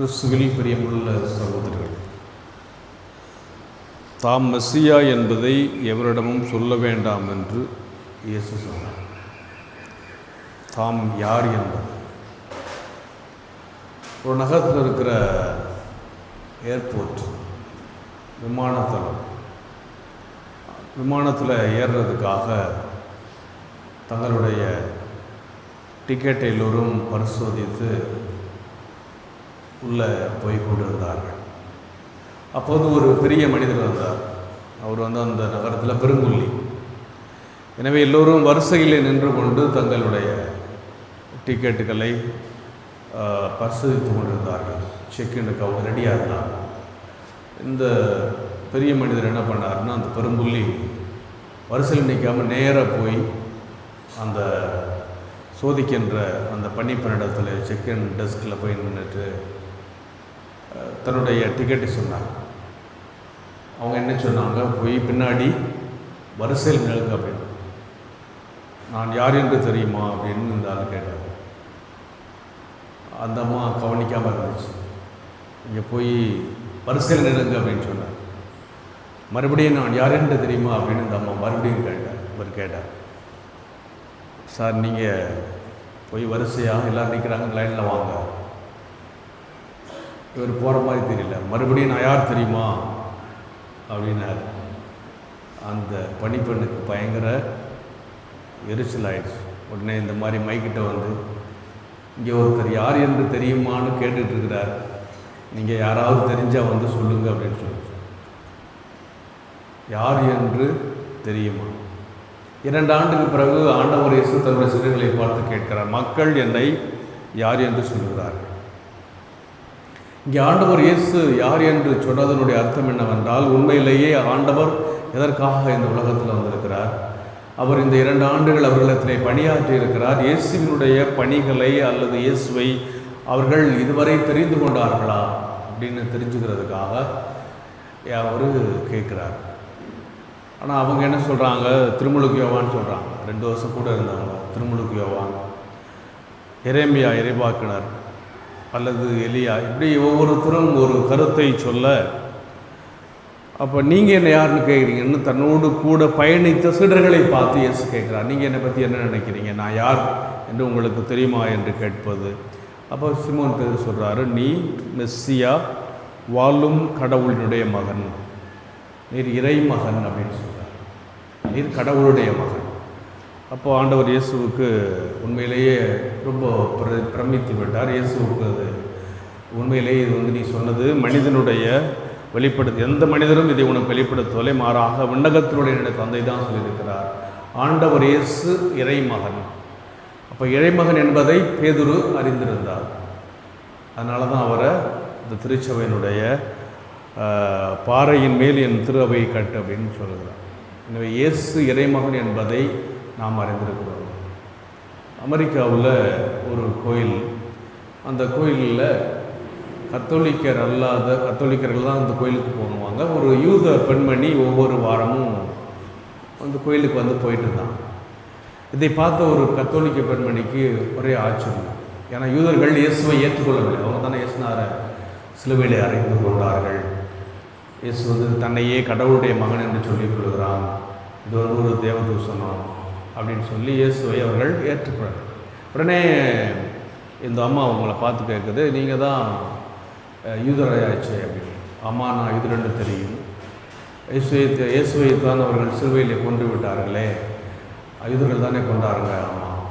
கிறிஸ்துவில் பிரியமுள்ள சகோதரர்கள், தாம் மெஸ்ஸியா என்பதை எவரிடமும் சொல்ல வேண்டாம் என்று இயேசு சொன்னார். தாம் யார் என்பது ஒரு நகரத்தில் இருக்கிற ஏர்போர்ட் விமானத்தளம், விமானத்தில் ஏறுறதுக்காக தங்களுடைய டிக்கெட்டை எல்லோரும் பரிசோதித்து உள்ளே போய் கொண்டிருந்தார்கள். அப்போது ஒரு பெரிய மனிதர் வந்தார். அவர் அந்த நகரத்தில் பெருங்குள்ளி. எனவே எல்லோரும் வரிசையில் நின்று கொண்டு தங்களுடைய டிக்கெட்டுகளை பரிசோதித்து கொண்டிருந்தார்கள். செக்இனுக்கு அவங்க ரெடியாக இருந்தாங்க. இந்த பெரிய மனிதர் என்ன பண்ணார்னா, அந்த பெருங்குள்ளி வரிசையில் நிற்காமல் நேராக போய் அந்த சோதிக்கின்ற அந்த பணிப்பெண்ணிடத்தில் செக்இன் டெஸ்கில் போய் நின்றுட்டு தன்னுடைய டிக்கெட்டை சொன்னாங்க. அவங்க என்ன சொன்னாங்க, போய் பின்னாடி வரிசையில் நிலுங்க அப்படின்னு. நான் யார் என்று தெரியுமா அப்படின்னு இந்த ஆள் கேட்டார். அந்த அம்மா கவனிக்காமல் இருந்துச்சு. இங்கே போய் வரிசையில் நிலுங்க அப்படின்னு சொன்னார். மறுபடியும் நான் யார் என்று தெரியுமா அப்படின்னு இந்த அம்மா மறுபடியும் இவர் கேட்டார். சார், நீங்கள் போய் வரிசையாக எல்லோரும் நிற்கிறாங்க, லைனில் வாங்க. இவர் போகிற மாதிரி தெரியல. மறுபடியும் நான் யார் தெரியுமா அப்படின்னார். அந்த பணிப்பெண்ணுக்கு பயங்கர எரிச்சல் ஆயிடுச்சு. உடனே இந்த மாதிரி மைக்கிட்ட வந்து, இங்கே ஒருத்தர் யார் என்று தெரியுமான்னு கேட்டுட்ருக்கிறார், நீங்கள் யாராவது தெரிஞ்சால் வந்து சொல்லுங்கள் அப்படின்னு சொல்லி. யார் என்று தெரியுமா? 2 ஆண்டுக்கு பிறகு ஆண்டவர் இயேசு தன்னுடைய சீடர்களை பார்த்து கேட்கிறார், மக்கள் என்னை யார் என்று சொல்கிறார்கள்? இங்கே ஆண்டவர் இயேசு யார் என்று சொன்னதனுடைய அர்த்தம் என்னவென்றால், உண்மையிலேயே ஆண்டவர் எதற்காக இந்த உலகத்தில் வந்திருக்கிறார்? அவர் இந்த 2 ஆண்டுகள் அவர்களிடத்திலே பணியாற்றி இருக்கிறார். இயேசுவினுடைய பணிகளை அல்லது இயேசுவை அவர்கள் இதுவரை தெரிந்து கொண்டார்களா அப்படின்னு தெரிஞ்சுக்கிறதுக்காக அவர் கேட்குறார். ஆனால் அவங்க என்ன சொல்கிறாங்க, திருமுழுக்கு யோவான்னு சொல்கிறாங்க. 2 வருஷம் கூட இருந்தவங்க திருமுழுக்கு யோவான், எரேமியா இறைவாக்கினர் அல்லது எலியா, இப்படி ஒவ்வொருத்தரும் ஒரு கருத்தை சொல்ல, அப்போ நீங்கள் என்ன யாருன்னு கேட்குறீங்கன்னு தன்னோடு கூட பயணித்த சீடர்களை பார்த்து இயேசு கேட்குறார். நீங்கள் என்னை பற்றி என்ன நினைக்கிறீங்க, நான் யார் என்று உங்களுக்கு தெரியுமா என்று கேட்பது. அப்போ சிமோன் பேதுரு சொல்கிறாரு, நீ மெஸ்ஸியா, வாழும் கடவுளினுடைய மகன், நீர் இறை மகன் அப்படின்னு சொல்கிறார். நீர் கடவுளுடைய மகன். அப்போ ஆண்டவர் இயேசுவுக்கு உண்மையிலேயே ரொம்ப பிரமித்து விட்டார். இயேசுவுக்கு அது உண்மையிலேயே இது நீ சொன்னது மனிதனுடைய வெளிப்படுத்து, எந்த மனிதரும் இதை உனக்கு வெளிப்படுத்தவில்லை, மாறாக விண்ணகத்தினுடைய என்னுடைய தந்தை தான் சொல்லியிருக்கிறார். ஆண்டவர் இயேசு இறைமகன். அப்போ இறைமகன் என்பதை பேதுரு அறிந்திருந்தார். அதனால தான் அவரை இந்த திருச்சபையினுடைய பாறையின் மேல் என் திரு அவையை கட்டு அப்படின்னு சொல்கிறார். எனவே இயேசு இறைமகன் என்பதை நாம் அறிந்திருக்கிறோம். அமெரிக்காவில் ஒரு கோயில், அந்த கோயிலில் கத்தோலிக்கர்கள் தான் அந்த கோயிலுக்கு போவாங்க. ஒரு யூத பெண்மணி ஒவ்வொரு வாரமும் அந்த கோயிலுக்கு வந்து போயிட்டு இருந்தாங்க. இதை பார்த்த ஒரு கத்தோலிக்க பெண்மணிக்கு ஒரே ஆச்சரியம். ஏன்னா யூதர்கள் இயேசுவை ஏற்றுக்கொள்ளவில்லை. அவங்க தானே இயேசுனாரை சிலுவையிலே அறைந்து கொண்டார்கள். இயேசு தன்னையே கடவுளுடைய மகன் என்று சொல்லிக் கொள்கிறான், இது ஒரு தேவதூசனம் அப்படின்னு சொல்லி இயேசுவை அவர்கள் ஏற்றுக்கிறார்கள். உடனே இந்த அம்மா அவங்கள பார்த்து கேட்குது, நீங்கள் தான் யூதராயாச்சே அப்படின்னு. ஆமாம், நான் யூதரென்று தெரியும். இயேசுவை தான் அவர்கள் சிலுவையிலே கொன்று விட்டார்களே, யூதர்கள் தானே கொண்டாருங்க. ஆமாம்.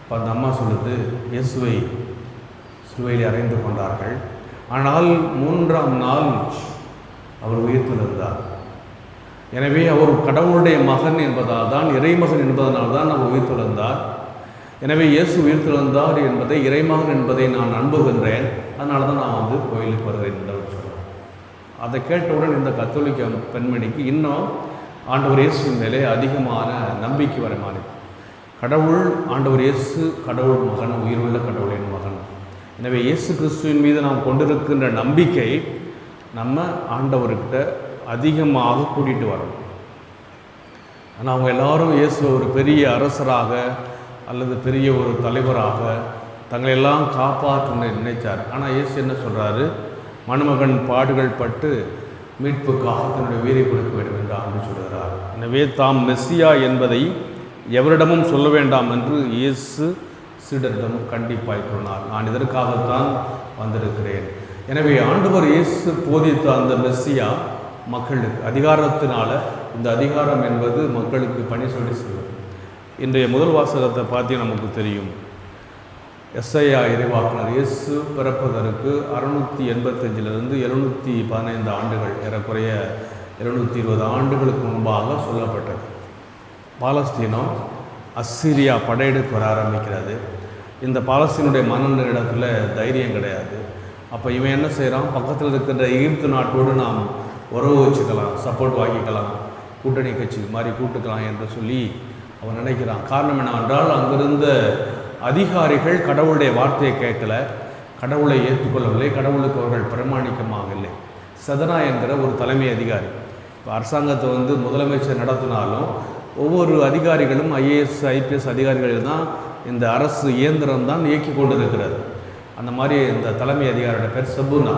இப்போ அந்த அம்மா சொல்லுது, இயேசுவை சிலுவையிலே அறைந்து கொண்டார்கள், ஆனால் 3ஆம் நாள் அவர் உயிர்த்தெழுந்தார். எனவே அவர் கடவுளுடைய மகன் என்பதால் தான், இறைமகன் என்பதனால் தான் அவர் உயிர்த்தெழுந்தார். எனவே இயேசு உயிர்த்தெழுந்தார் என்பதை, இறைமகன் என்பதை நான் நம்புகின்றேன். அதனால தான் நான் கோயிலுக்கு வருகிறேன் என்று சொல்கிறேன். அதை கேட்டவுடன் இந்த கத்தோலிக்க பெண்மணிக்கு இன்னும் ஆண்டவர் இயேசுவின் மேலே அதிகமான நம்பிக்கை வர மாதிரி. கடவுள் ஆண்டவர் இயேசு கடவுள் மகன், உயிருள்ள கடவுளின் மகன். எனவே இயேசு கிறிஸ்துவின் மீது நாம் கொண்டிருக்கின்ற நம்பிக்கை நம்ம ஆண்டவர்கிட்ட அதிகமாக கூட்டிகிட்டு வரணும். ஆனால் அவங்க எல்லாரும் இயேசுவை ஒரு பெரிய அரசராக அல்லது பெரிய ஒரு தலைவராக தங்களெல்லாம் காப்பாற்றணும்னு நினைச்சார். ஆனால் இயேசு என்ன சொல்கிறாரு? மணமகன் பாடுகள் பட்டு மீட்புக்காக தன்னுடைய உயிரை கொடுக்க வேண்டும் என்று ஆண்டு சொல்கிறார். எனவே தாம் மெஸ்ஸியா என்பதை எவரிடமும் சொல்ல வேண்டாம் என்று இயேசு சீடரிடம் கண்டிப்பாய் சொன்னார். நான் இதற்காகத்தான் வந்திருக்கிறேன். எனவே ஆண்டவர் இயேசு போதித்த அந்த மெஸ்ஸியா மக்களுக்கு அதிகாரத்தினால, இந்த அதிகாரம் என்பது மக்களுக்கு பணி சொல்லி செய்வது. இன்றைய முதல் வாசகத்தை பார்த்து நமக்கு தெரியும். எஸ்ஐயா இறைவாக்கினர் இயேசு பிறப்பதற்கு 685 715 ஆண்டுகள், ஏறக்குறைய 720 ஆண்டுகளுக்கு முன்பாக சொல்லப்பட்டது. பாலஸ்தீனம் அஸ்ஸீரியா படையெடுத்து வர ஆரம்பிக்கிறது. இந்த பாலஸ்தீனுடைய மன்னன் இடத்துல தைரியம் கிடையாது. அப்போ இவன் என்ன செய்கிறான்? பக்கத்தில் இருக்கின்ற எகிப்து நாட்டோடு நாம் உறவு வச்சுக்கலாம், சப்போர்ட் வாங்கிக்கலாம், கூட்டணி கட்சி மாதிரி கூட்டுக்கலாம் என்று சொல்லி அவன் நினைக்கிறான். காரணம் என்னவென்றால், அங்கிருந்த அதிகாரிகள் கடவுளுடைய வார்த்தையை கேட்கல, கடவுளை ஏற்றுக்கொள்ளவில்லை, கடவுளுக்கு அவர்கள் பிரமாணிக்கமாக இல்லை. சதனா என்கிற ஒரு தலைமை அதிகாரி இப்போ அரசாங்கத்தை முதலமைச்சர் நடத்தினாலும் ஒவ்வொரு அதிகாரிகளும் ஐஏஎஸ் ஐபிஎஸ் அதிகாரிகள் தான் இந்த அரசு இயந்திரம் தான் இயக்கி கொண்டு இருக்கிறது. அந்த மாதிரி இந்த தலைமை அதிகாரியோட பேர் செபுனா.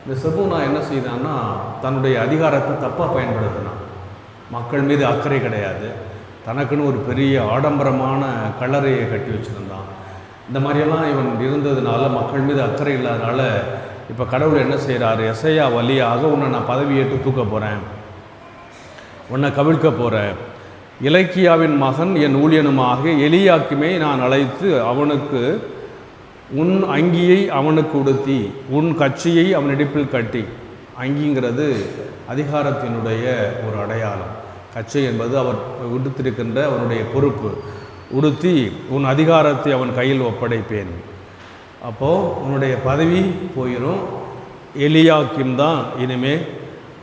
இந்த செபுனா என்ன செய்தான்னா, தன்னுடைய அதிகாரத்தை தப்பாக பயன்படுத்தினான். மக்கள் மீது அக்கறை கிடையாது. தனக்குன்னு ஒரு பெரிய ஆடம்பரமான கல்லறையை கட்டி வச்சுருந்தான். இந்த மாதிரியெல்லாம் இவன் இருந்ததுனால மக்கள் மீது அக்கறை இல்லாதனால இப்போ கடவுள் என்ன செய்கிறாரு? எசையா வழியாக உன்னை நான் பதவியேற்று தூக்க போகிறேன், உன்னை கவிழ்க்க போகிறேன். இலக்கியாவின் மகன் என் ஊழியனுமாக எலியாக்கிமை நான் அழைத்து அவனுக்கு உன் அங்கியை அவனுக்கு உடுத்தி உன் கட்சியை அவன் இடுப்பில் கட்டி. அங்கிங்கிறது அதிகாரத்தினுடைய ஒரு அடையாளம். கச்சை என்பது அவர் உடுத்திருக்கின்ற அவனுடைய பொறுப்பு. உடுத்தி உன் அதிகாரத்தை அவன் கையில் ஒப்படைப்பேன். அப்போது உன்னுடைய பதவி போயிடும். எலியாக்கிம் தான் இனிமேல்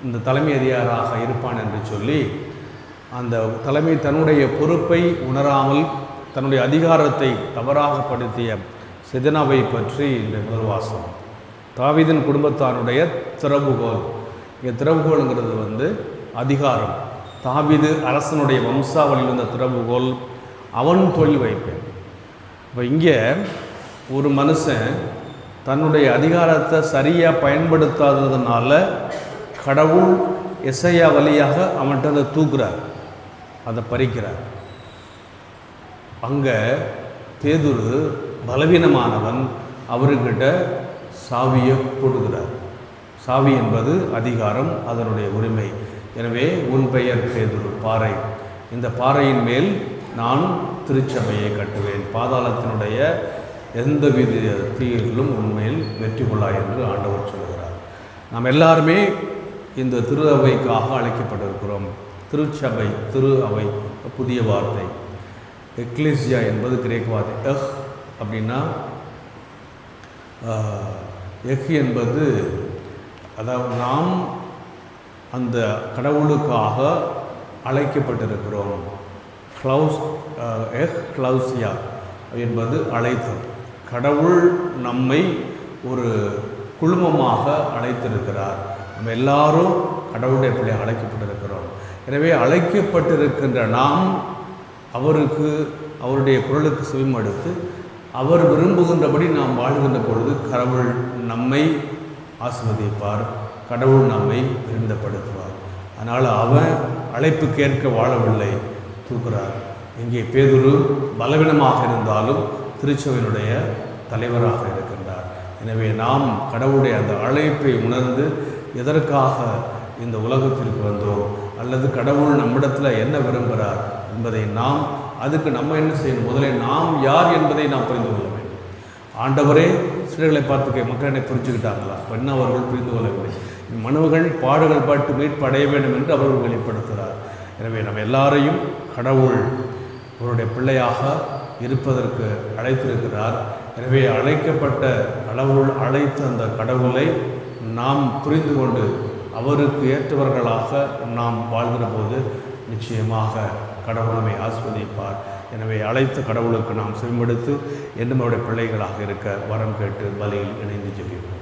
இந்த தலைமை அதிகாராக இருப்பான் என்று சொல்லி, அந்த தலைமை தன்னுடைய பொறுப்பை உணராமல் தன்னுடைய அதிகாரத்தை தவறாக படுத்திய செதனாவை பற்றி இந்த முதல் வாசகம். தாவீதின் குடும்பத்தாருடைய திறவுகோல். இங்கே திறவுகோளுங்கிறது அதிகாரம். தாவீது அரசனுடைய வம்சாவளியில் இருந்த திறவுகோல், அவன் தொழில் வைப்பேன். இப்போ இங்கே ஒரு மனுஷன் தன்னுடைய அதிகாரத்தை சரியாக பயன்படுத்தாததுனால கடவுள் எசையா வழியாக அவன்கிட்ட அதை தூக்குறார், அதை பறிக்கிறார். அங்கே பேதுரு பலவீனமானவன், அவர்கிட்ட சாவியை கொடுக்கிறார். சாவி என்பது அதிகாரம், அதனுடைய உரிமை. எனவே உன் பெயர் பேதுரு, பாறை. இந்த பாறையின் மேல் நான் திருச்சபையை கட்டுவேன், பாதாளத்தினுடைய எந்தவித தீயிலும் உண்மையில் வெற்றி கொள்ளா என்று ஆண்டவர் சொல்கிறார். நாம் எல்லாருமே இந்த திரு அவைக்காக அழைக்கப்பட்டிருக்கிறோம். திருச்சபை, திரு அவை புதிய வார்த்தை. எக்லேசியா என்பது கிரேக்க வார்த்தை. அப்படின்னா என்பது, அதாவது நாம் அந்த கடவுளுக்காக அழைக்கப்பட்டிருக்கிறோம். கிளவுசியா என்பது அழைத்தல். கடவுள் நம்மை ஒரு குழுமமாக அழைத்திருக்கிறார். நம்ம எல்லாரும் கடவுளுடைய பிள்ளை அழைக்கப்பட்டிருக்கிறோம். எனவே அழைக்கப்பட்டிருக்கின்ற நாம் அவருக்கு, அவருடைய குரலுக்கு செவிமடுத்து அவர் விரும்புகின்றபடி நாம் வாழ்கின்ற பொழுது கடவுள் நம்மை ஆசீர்வதிப்பார், கடவுள் நம்மை விருந்தப்படுத்துவார். அதனால் அவன் அழைப்புக்கேற்க வாழவில்லை, தூக்குறார். இங்கே பேதுரு பலவீனமாக இருந்தாலும் திருச்சபையினுடைய தலைவராக இருக்கின்றார். எனவே நாம் கடவுளுடைய அந்த அழைப்பை உணர்ந்து எதற்காக இந்த உலகத்திற்கு வந்தோம், அல்லது கடவுள் நம்மிடத்தில் என்ன விரும்புகிறார் என்பதை நாம், அதுக்கு நம்ம என்ன செய்யணும்? முதலில் நாம் யார் என்பதை நாம் புரிந்து கொள்ள வேண்டும். ஆண்டவரே சீடர்களை பார்த்து மக்கள் என்னை புரிஞ்சுக்கிட்டாங்களா? என்ன அவர்கள் புரிந்து கொள்ளவில்லை. மனுவர்கள் பாடுகள் பாட்டு மீட்பு அடைய வேண்டும் என்று அவர்கள் வெளிப்படுத்துகிறார். எனவே நம்ம எல்லாரையும் கடவுள் அவருடைய பிள்ளையாக இருப்பதற்கு அழைத்திருக்கிறார். எனவே அழைக்கப்பட்ட கடவுள் அழைத்த அந்த கடவுளை நாம் புரிந்து கொண்டு அவருக்கு ஏற்றவர்களாக நாம் வாழ்கிற போது நிச்சயமாக கடவுள் நம்மை ஆஸ்வதிப்பார். எனவே அழைத்த கடவுளுக்கு நாம் செவிமடுத்து என்னுடைய பிள்ளைகளாக இருக்க வரம் கேட்டு பலியில் இணைந்து ஜெபிப்போம்.